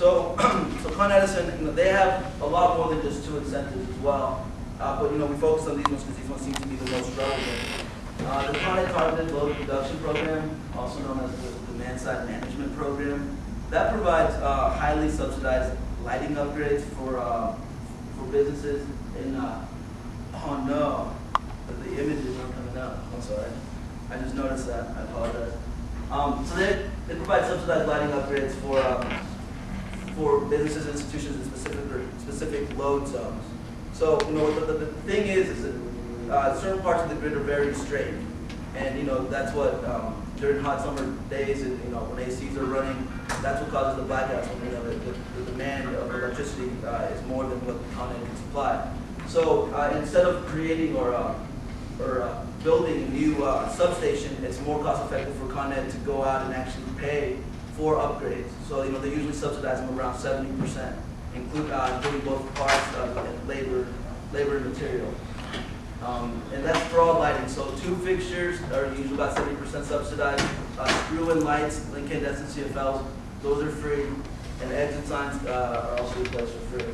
So, so Con Edison, they have a lot more than just 2 incentives as well. But we focus on these ones because these ones seem to be the most relevant. The Con Ed Targeted Load Reduction Program, also known as the Demand Side Management Program, that provides highly subsidized lighting upgrades for businesses in. Oh no, the images aren't coming out. I'm sorry. I just noticed that. I apologize. So they provide subsidized lighting upgrades for businesses, institutions, and specific load zones. So the thing is that certain parts of the grid are very straight, and that's what during hot summer days, and when ACs are running, that's what causes the blackouts. When the demand of electricity is more than what the Con Ed can supply. So instead of creating or building a new substation, it's more cost effective for Con Ed to go out and actually pay for upgrades. So they usually subsidize them around 70%, including both parts and labor and material. And that's for all lighting. So 2 fixtures are usually about 70% subsidized. Screw-in lights, incandescent CFLs, those are free. And exit signs are also replaced for free.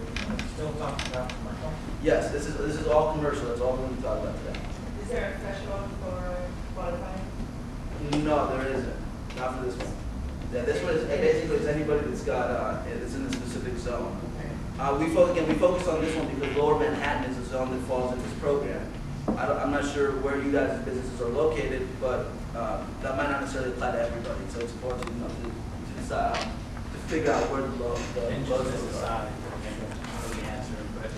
Still talking about commercial? Yes, this is all commercial. That's all we're going to talk about today. Is there a threshold for qualifying? No, there isn't. Not for this one. Yeah, this one is basically it's anybody that's got it's in the specific zone. We focus on this one because Lower Manhattan is a zone that falls in this program. I'm not sure where you guys' businesses are located, but that might not necessarily apply to everybody. So it's important to decide to figure out where the load is. The answer, but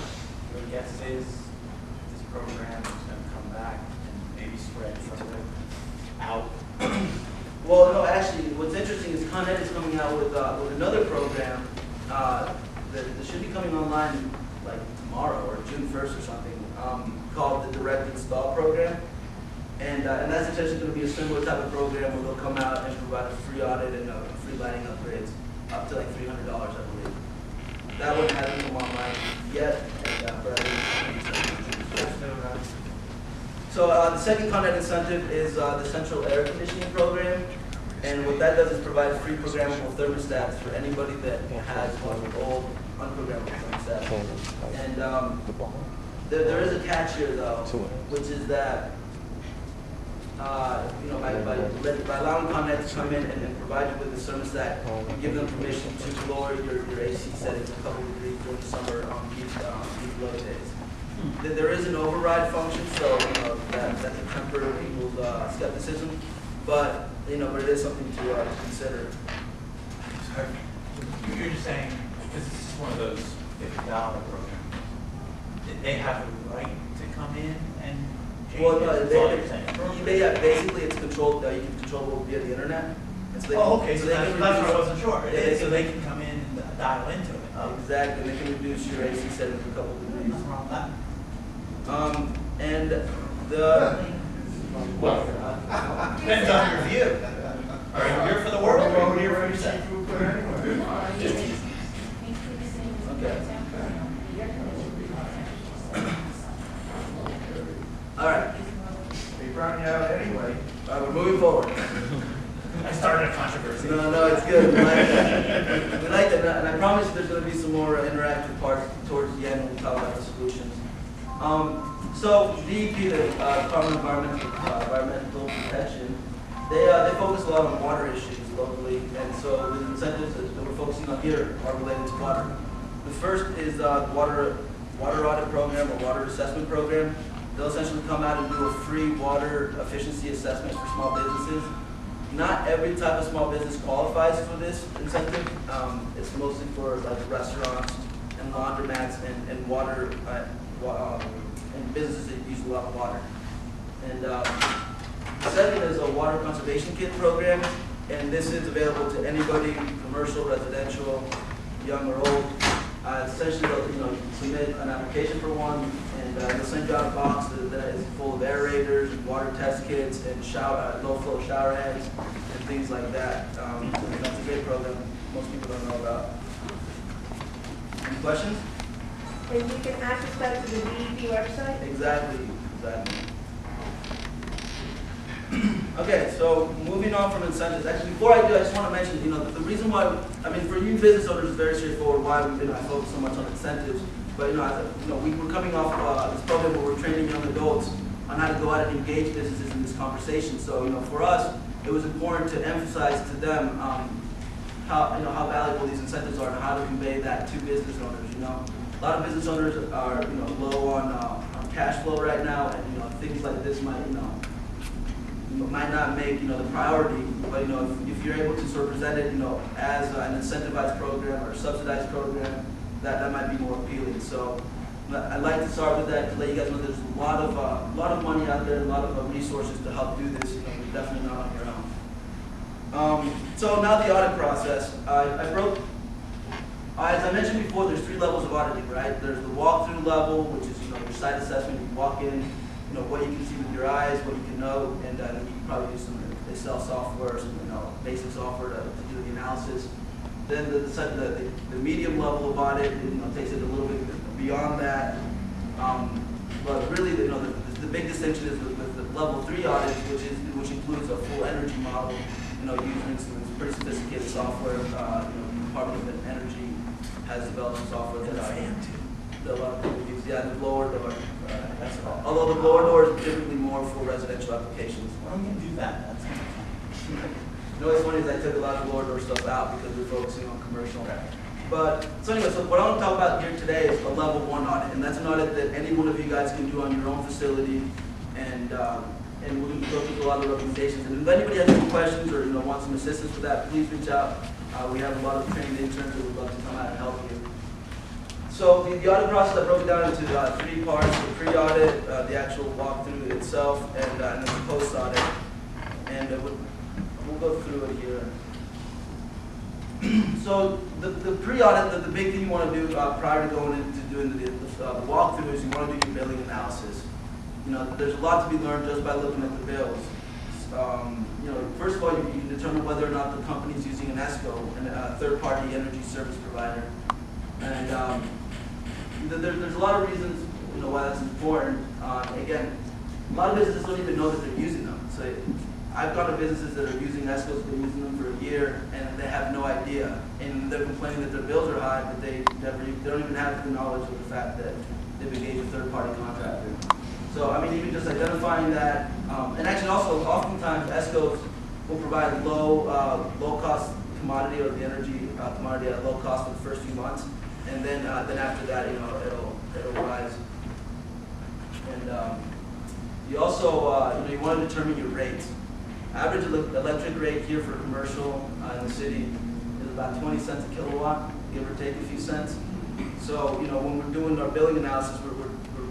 your guess is this program is going to come back and maybe spread further out. Well, no, actually, what's interesting is Con Ed is coming out with another program that should be coming online like tomorrow or June 1st or something, called the Direct Install Program. And that's essentially going to be a similar type of program where they'll come out and provide a free audit and free lighting upgrades up to like $300, I believe. That one hasn't come online yet, but I think so. The second Con Ed incentive is the Central Air Conditioning Program. And what that does is provide free programmable thermostats for anybody that has one of the old unprogrammable thermostats. And there is a catch here, though, which is that by allowing Con Ed to come in and provide you with the thermostat, you give them permission to lower your AC settings a couple of degrees during the summer on peak low days. There is an override function, so that's a temper people's skepticism, but but it is something to consider. So you're just saying because this is one of those $50 programs, they have the right to come in and change Well, no, basically it's controlled. You can control it via the internet. And so okay, so that's what I wasn't sure. So they can come in and dial into it. Exactly, they can reduce your AC settings a couple of degrees. Nothing wrong with that. And the Depends on your view. Are you here for the world or are you here for yourself? okay. All right. They brought you out anyway. All right, we're moving forward. I started a controversy. No, it's good. We like that. We like that, and I promise there's going to be some more interactive parts towards the end when we talk about the solutions. So DEP, the Department of Environmental Protection, they focus a lot on water issues locally, and so the incentives that we're focusing on here are related to water. The first is the water audit program or water assessment program. They'll essentially come out and do a free water efficiency assessment for small businesses. Not every type of small business qualifies for this incentive. It's mostly for like restaurants and laundromats and water and businesses that use a lot of water. And the second is a water conservation kit program, and this is available to anybody, commercial, residential, young or old. Essentially, they'll submit an application for one, and they'll send you out a box that is full of aerators, water test kits, and low flow shower heads, and things like that. And that's a great program most people don't know about. Any questions? And you can access that to the DEP website? Exactly. Okay, so moving on from incentives, actually before I do, I just want to mention, the reason why, I mean, for you business owners, it's very straightforward why we I focus so much on incentives. But we're coming off this program where we're training young adults on how to go out and engage businesses in this conversation. So for us, it was important to emphasize to them how valuable these incentives are and how to convey that to business owners. A lot of business owners are low on cash flow right now, and things like this might not make the priority, but if you're able to sort of present it as an incentivized program or a subsidized program, that might be more appealing. So I'd like to start with that to let you guys know there's a lot of money out there, a lot of resources to help do this. You're definitely not on your own. So now the audit process. As I mentioned before, there's 3 levels of auditing, right? There's the walkthrough level, which is your site assessment. You walk in, what you can see with your eyes, what you can know, and then you can probably use some Excel software, some basic software to do the analysis. Then the medium level of audit takes it a little bit beyond that. But really, the big distinction is with the level 3 audit, which includes a full energy model. Using some pretty sophisticated software. Department of Energy has developed some software that a lot of people use. Yeah, the blower door. Although the blower door is typically more for residential applications. Why don't you do that? That's kind of fun. What's funny is I took a lot of blower door stuff out because we're focusing on commercial. But so anyway, so what I want to talk about here today is a level 1 audit, and that's an audit that any one of you guys can do on your own facility, and we're going to go through a lot of recommendations. And if anybody has any questions or wants some assistance with that, please reach out. We have a lot of trained interns that would love to come out and help you. So the audit process, I broke it down into 3 parts: the pre-audit, the actual walkthrough itself, and then the post-audit. And we'll go through it here. So the pre-audit, the big thing you want to do prior to going into doing the walkthrough is you want to do your billing analysis. There's a lot to be learned just by looking at the bills. First of all, you can determine whether or not the company is using an ESCO, a third-party energy service provider. And there's a lot of reasons why that's important. Again, a lot of businesses don't even know that they're using them. So I've gone to businesses that are using ESCOs, been using them for a year, and they have no idea. And they're complaining that their bills are high, but they don't even have the knowledge of the fact that they've engaged a third-party contractor. So, I mean, even just identifying that, and actually also oftentimes ESCOs will provide low-cost commodity or the energy commodity at low cost for the first few months, and then after that, it'll rise. And you also, you want to determine your rates. Average electric rate here for commercial in the city is about 20 cents a kilowatt, give or take a few cents. So, when we're doing our billing analysis, we're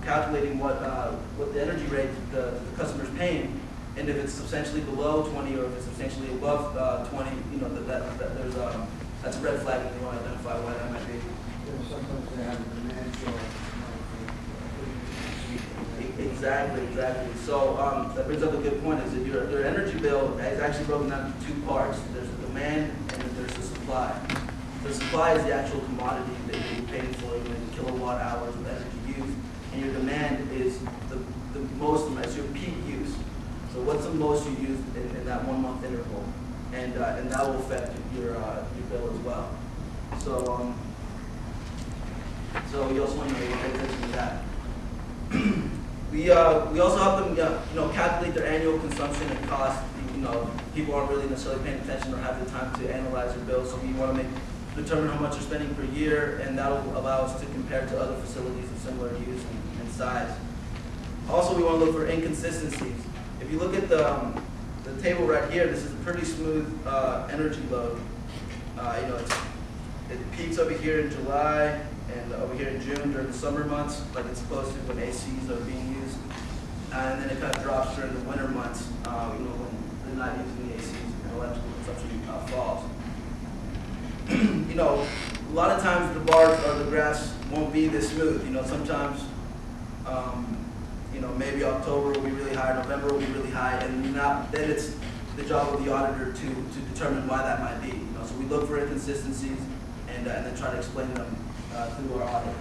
calculating what the energy rate the customer's paying, and if it's substantially below 20 or if it's substantially above 20, that's a red flag, and you want to identify why that might be. Sometimes they have a demand for Exactly. So that brings up a good point, is that your energy bill is actually broken down into 2 parts. There's the demand and then there's the supply. The supply is the actual commodity that you're paying for, the kilowatt hours of energy used. And your demand is the most, it's your peak use. So what's the most you use in that 1 month interval, and that will affect your bill as well. So you also want to pay attention to that. We also help them calculate their annual consumption and cost. People aren't really necessarily paying attention or have the time to analyze their bills, so we want to determine how much they're spending per year, and that will allow us to compare to other facilities of similar use and size. Also, we want to look for inconsistencies. If you look at the table right here, this is a pretty smooth energy load. It peaks over here in July and over here in June during the summer months, like it's supposed to when ACs are being used, and then it kind of drops during the winter months, when they're not using the ACs and electrical consumption falls. A lot of times the bars or the graphs won't be this smooth. Sometimes, maybe October will be really high, November will be really high, and then it's the job of the auditor to determine why that might be. So we look for inconsistencies and then try to explain them through our audit.